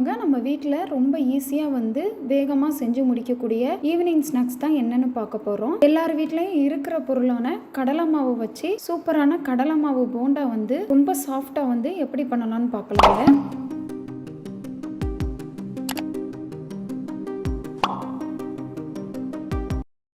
வாங்க நம்ம வீட்டில் ரொம்ப ஈஸியாக வேகமாக செஞ்சு முடிக்கக்கூடிய ஈவினிங் ஸ்நாக்ஸ் தான் என்னென்னு பார்க்க போகிறோம். எல்லார் வீட்லேயும் இருக்கிற பொருளான கடலை மாவு வச்சு சூப்பரான கடலை மாவு போண்டா ரொம்ப சாஃப்டாக எப்படி பண்ணலாம்னு பார்க்கலாங்க.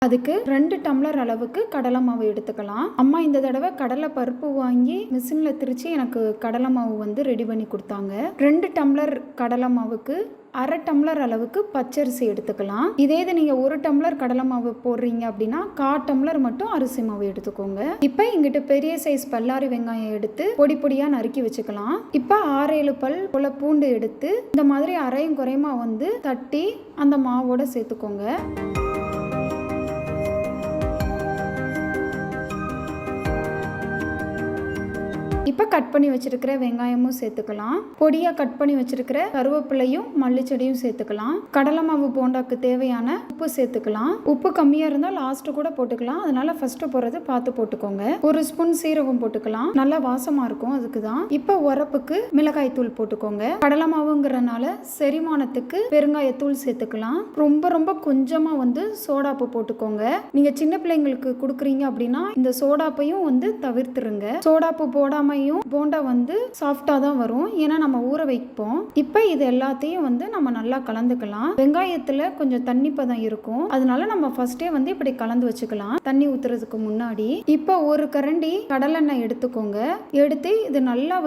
அதுக்கு 2 டம்ளர் அளவுக்கு கடலை மாவு எடுத்துக்கலாம். அம்மா இந்த தடவை கடலை பருப்பு வாங்கி மிஷினில் திரிச்சு எனக்கு கடலை மாவு ரெடி பண்ணி கொடுத்தாங்க. 2 டம்ளர் கடலை மாவுக்கு 1/2 டம்ளர் அளவுக்கு பச்சரிசி எடுத்துக்கலாம். இதே இது நீங்கள் 1 டம்ளர் கடலை மாவு போடுறீங்க அப்படின்னா 1/4 டம்ளர் மட்டும் அரிசி மாவு எடுத்துக்கோங்க. இப்போ இங்கிட்ட பெரிய சைஸ் பல்லாரி வெங்காயம் எடுத்து பொடி பொடியாக நறுக்கி வச்சுக்கலாம். இப்போ 6-7 பல் போல பூண்டு எடுத்து இந்த மாதிரி அரையும் குறையுமா தட்டி அந்த மாவோட சேர்த்துக்கோங்க. இப்போ கட் பண்ணி வச்சிருக்கிற வெங்காயமும் சேர்த்துக்கலாம். பொடியாக கட் பண்ணி வச்சிருக்கிற கருவேப்பிலையும் மல்லிச்செடியும் சேர்த்துக்கலாம். கடலை மாவு போண்டாக்கு தேவையான உப்பு சேர்த்துக்கலாம். உப்பு கம்மியாக இருந்தால் லாஸ்ட்டு கூட போட்டுக்கலாம். அதனால ஃபர்ஸ்ட் போடுறது பார்த்து போட்டுக்கோங்க. 1 ஸ்பூன் சீரகம் போட்டுக்கலாம். நல்லா வாசமாக இருக்கும், அதுக்கு தான். இப்போ உரப்புக்கு மிளகாய் தூள் போட்டுக்கோங்க. கடலை மாவுங்கிறனால செரிமானத்துக்கு பெருங்காயத்தூள் சேர்த்துக்கலாம். ரொம்ப ரொம்ப கொஞ்சமாக சோடாப்பு போட்டுக்கோங்க. நீங்கள் சின்ன பிள்ளைங்களுக்கு கொடுக்குறீங்க அப்படின்னா இந்த சோடாப்பையும் தவிர்த்துருங்க. சோடாப்பு போடாம போண்டா சாஃப்டா தான் வரும், ஏன்னா நம்ம ஊற வைப்போம். இப்போ இது எல்லாத்தையும் நம்ம நல்லா கலந்துக்கலாம். வெங்காயத்துல கொஞ்சம் தண்ணி பதம் இருக்கும், அதனால நம்ம ஃபர்ஸ்டே இப்படி கலந்து வச்சுக்கலாம் தண்ணி ஊத்துறதுக்கு முன்னாடி. இப்போ 1 கரண்டி கடலெண்ணெய் எடுத்துக்கோங்க. எடுத்து இது நல்லா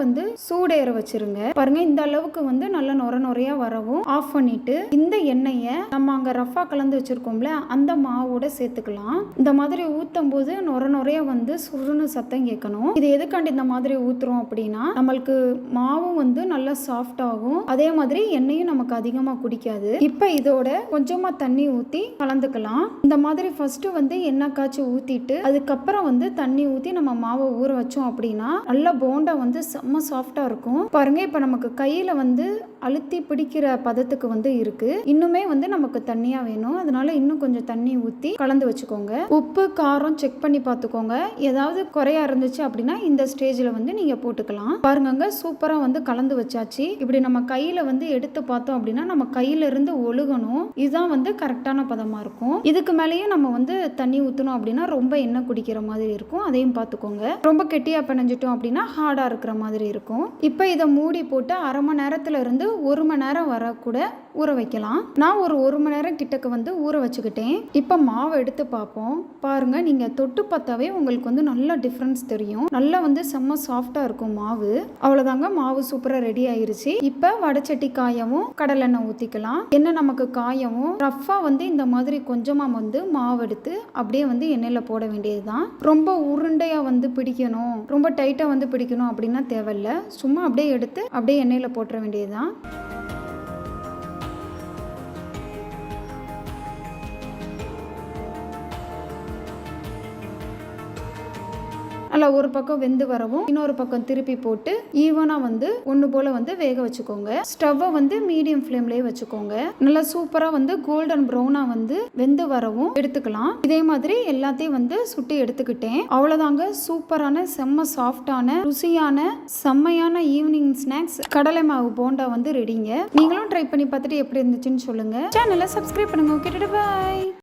சூடேற வச்சிருங்க. பாருங்க, இந்த அளவுக்கு நல்லா நொர நொறையா வரவும் ஆஃப் பண்ணிட்டு இந்த எண்ணெயை நம்ம அங்க ரஃபா கலந்து வச்சிருக்கோம்ல அந்த மாவோட சேர்த்துக்கலாம். இந்த மாதிரி ஊத்தும் போது நொர நொறையா சுருன்னு சத்தம் கேட்கணும். இது எதுக்காண்டி இந்த மாதிரி ஊத்துறோம் அப்படின்னா நம்மளுக்கு மாவும் நல்லா சாஃப்ட் ஆகும், அதே மாதிரி எண்ணெயும் நமக்கு அதிகமா குடிக்காது. இப்ப இதோட கொஞ்சமா தண்ணி ஊத்தி கலந்துக்கலாம். இந்த மாதிரி ஃபர்ஸ்ட் எண்ணெய் காய்ச்சி ஊத்திட்டு அதுக்கப்புறம் தண்ணி ஊத்தி நம்ம மாவை ஊற வச்சோம் அப்படின்னா நல்லா போண்டா செம்ம சாஃப்டா இருக்கும். பாருங்க, இப்ப நமக்கு கையில அழுத்தி பிடிக்கிற பதத்துக்கு இருக்கு. இன்னுமே நமக்கு தண்ணியா வேணும், அதனால இன்னும் கொஞ்சம் தண்ணி ஊத்தி கலந்து வச்சுக்கோங்க. உப்பு காரம் செக் பண்ணி பார்த்துக்கோங்க. ஏதாவது குறையா இருந்துச்சு அப்படின்னா இந்த ஸ்டேஜ்ல நீங்க போட்டுக்கலாம். பாருங்க, சூப்பரா கலந்து வச்சாச்சு. இப்படி நம்ம கையில எடுத்து பார்த்தோம் அப்படின்னா நம்ம கையில இருந்து ஒழுகணும். இதுதான் கரெக்டான பதமா இருக்கும். இதுக்கு மேலேயும் நம்ம தண்ணி ஊத்தணும் அப்படின்னா ரொம்ப எண்ணெய் குடிக்கிற மாதிரி இருக்கும், அதையும் பார்த்துக்கோங்க. ரொம்ப கெட்டியா பிணைஞ்சிட்டோம் அப்படின்னா ஹார்டா இருக்கிற மாதிரி இருக்கும். இப்போ இதை மூடி போட்டு 1/2 மணி நேரத்துல இருந்து 1 மணி நேரம் வர கூட ஊற வைக்கலாம். நான் ஒரு 1 மணி நேரம் கிட்டக்கு ஊற வச்சுக்கிட்டேன். இப்போ மாவை எடுத்து பார்ப்போம். பாருங்க, நீங்க தொட்டு பார்த்தாவே உங்களுக்கு நல்ல டிஃபரன்ஸ் தெரியும். நல்லா செம்ம சாஃப்டா இருக்கும் மாவு. அவ்வளவுதாங்க, மாவு சூப்பரா ரெடி ஆயிருச்சு. இப்ப வடச்சட்டி காயவும் கடலெண்ணெய் ஊத்திக்கலாம். எண்ணெய் நமக்கு காயவும் ரஃபா இந்த மாதிரி கொஞ்சமா மாவு எடுத்து அப்படியே எண்ணெயில போட வேண்டியதுதான். ரொம்ப உருண்டையா பிடிக்கணும், ரொம்ப டைட்டா பிடிக்கணும் அப்படின்னா தேவையில்ல. சும்மா அப்படியே எடுத்து அப்படியே எண்ணெயில போட்டுற வேண்டியதுதான். நல்லா ஒரு பக்கம் வெந்து வரவும் இன்னொரு பக்கம் திருப்பி போட்டு ஈவனா ஒன்று போல வேக வச்சுக்கோங்க. ஸ்டவ்வை மீடியம் ஃப்ளேம்லயே வச்சுக்கோங்க. நல்லா சூப்பரா கோல்டன் ப்ரௌனா வெந்து வரவும் எடுத்துக்கலாம். இதே மாதிரி எல்லாத்தையும் சுட்டி எடுத்துக்கிட்டேன். அவ்வளவுதாங்க, சூப்பரான செம்ம சாஃப்டான ருசியான செம்மையான ஈவினிங் ஸ்நாக்ஸ் கடலை மாவு போண்டா ரெடிங்க. நீங்களும் ட்ரை பண்ணி பார்த்துட்டு எப்படி இருந்துச்சுன்னு சொல்லுங்க. சேனலை சப்ஸ்கிரைப் பண்ணுங்க. Okay, by.